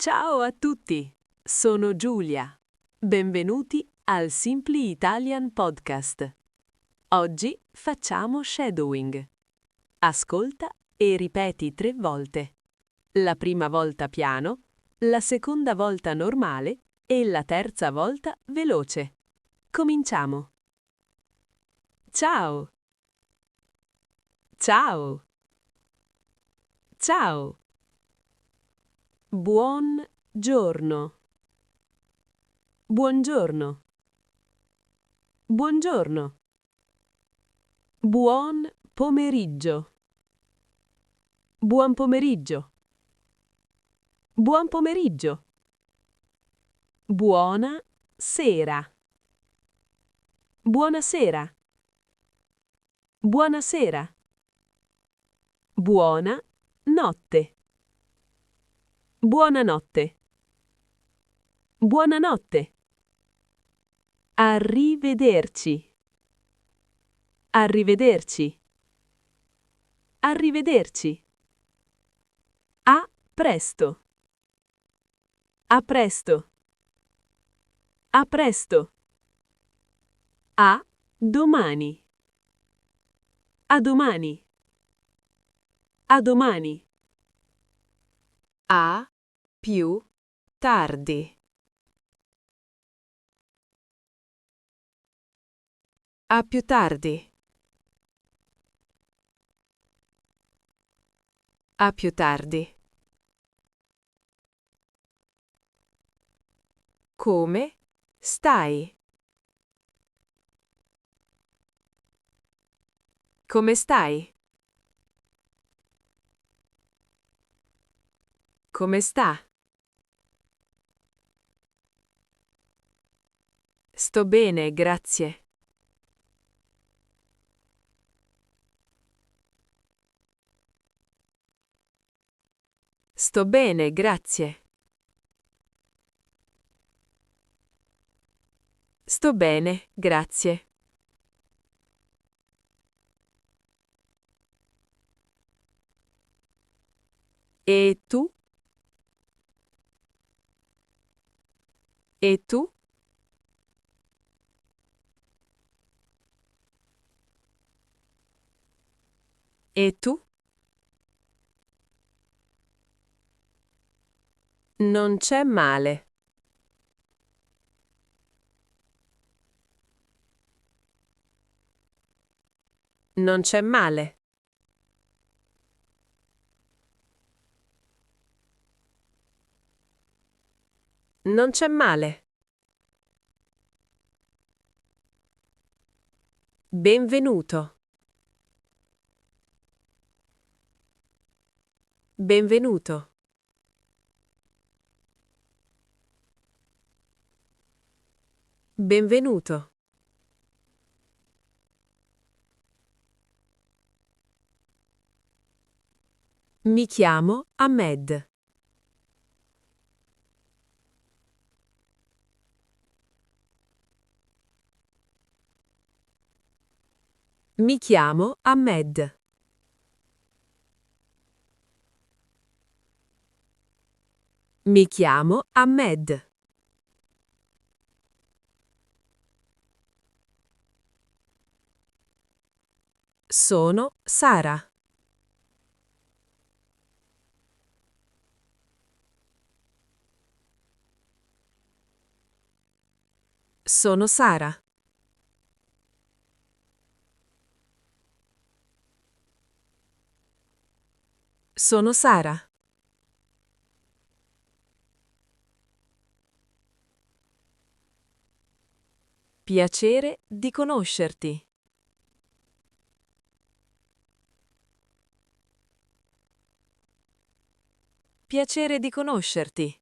Ciao a tutti, sono Giulia. Benvenuti al Simply Italian Podcast. Oggi facciamo shadowing. Ascolta e ripeti 3 volte. La prima volta piano, la seconda volta normale e la terza volta veloce. Cominciamo. Ciao. Ciao. Ciao. Buon giorno. Buongiorno. Buongiorno. Buon pomeriggio. Buon pomeriggio. Buon pomeriggio. Buona sera. Buonasera. Buonasera. Buona notte. Buonanotte. Buonanotte. Arrivederci. Arrivederci. Arrivederci. A presto. A presto. A presto. A domani. A domani. A domani. A più tardi. A più tardi. A più tardi. Come stai? Come stai? Come sta? Sto bene, grazie. Sto bene, grazie. Sto bene, grazie. E tu? E tu? E tu? Non c'è male. Non c'è male. Non c'è male. Benvenuto. Benvenuto. Benvenuto. Mi chiamo Ahmed. Mi chiamo Ahmed. Mi chiamo Ahmed. Sono Sara. Sono Sara. Sono Sara. Piacere di conoscerti. Piacere di conoscerti.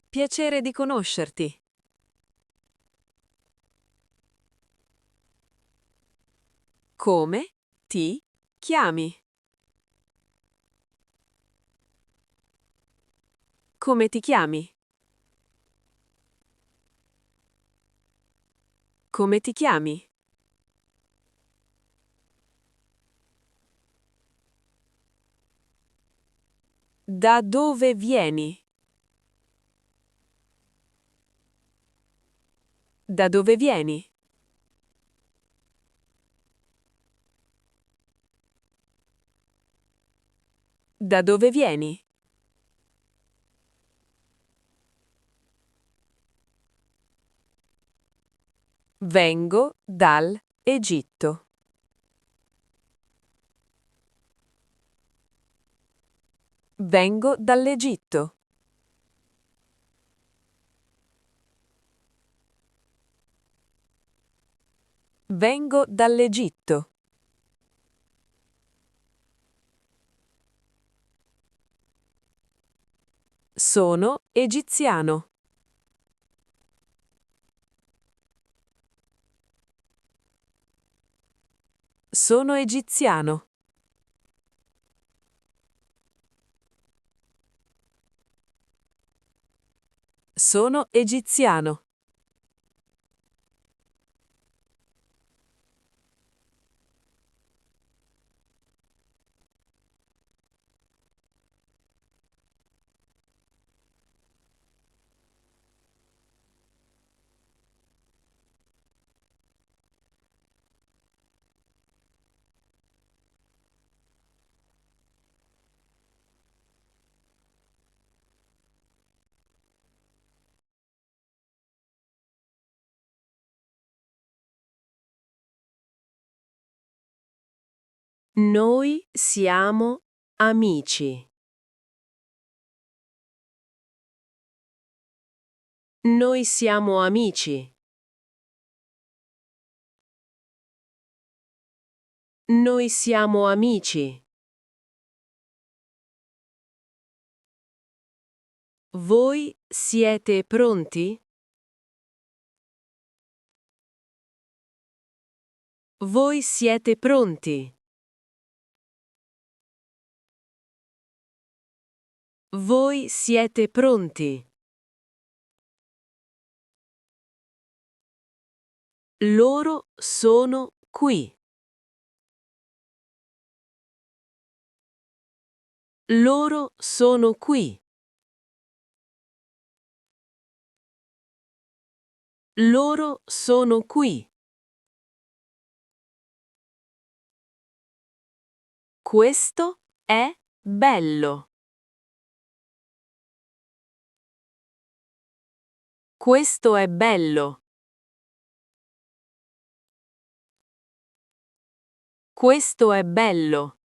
Piacere di conoscerti. Come ti chiami? Come ti chiami? Come ti chiami? Da dove vieni? Da dove vieni? Da dove vieni? Vengo dal Egitto. Vengo dall'Egitto. Vengo dall'Egitto. Sono egiziano. Sono egiziano. Sono egiziano. Noi siamo amici. Noi siamo amici. Noi siamo amici. Voi siete pronti? Voi siete pronti? Voi siete pronti? Loro sono qui. Loro sono qui. Loro sono qui. Questo è bello. Questo è bello. Questo è bello.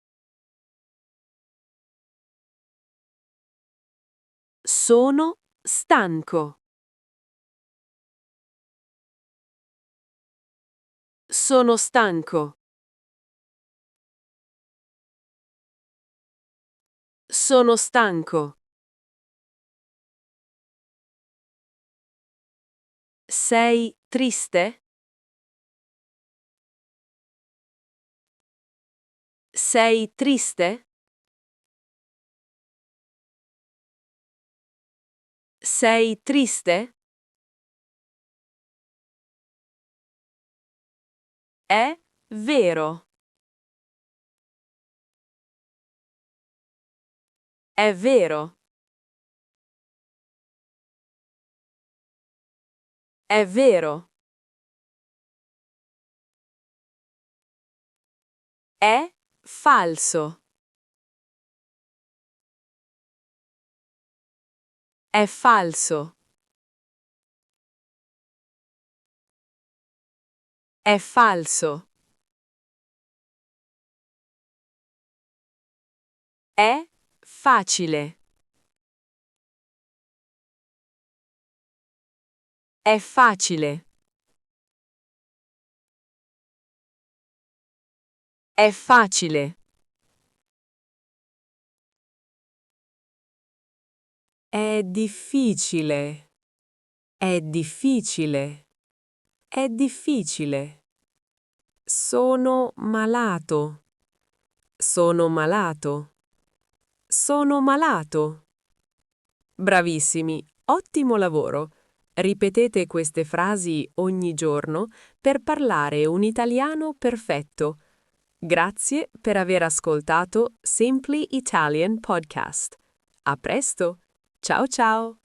Sono stanco. Sono stanco. Sono stanco. Sei triste? Sei triste? Sei triste? È vero. È vero. È vero. È falso. È falso. È falso. È facile. È facile. È facile. È difficile. È difficile. È difficile. Sono malato. Sono malato. Sono malato. Bravissimi, ottimo lavoro. Ripetete queste frasi ogni giorno per parlare un italiano perfetto. Grazie per aver ascoltato Simply Italian Podcast. A presto! Ciao ciao!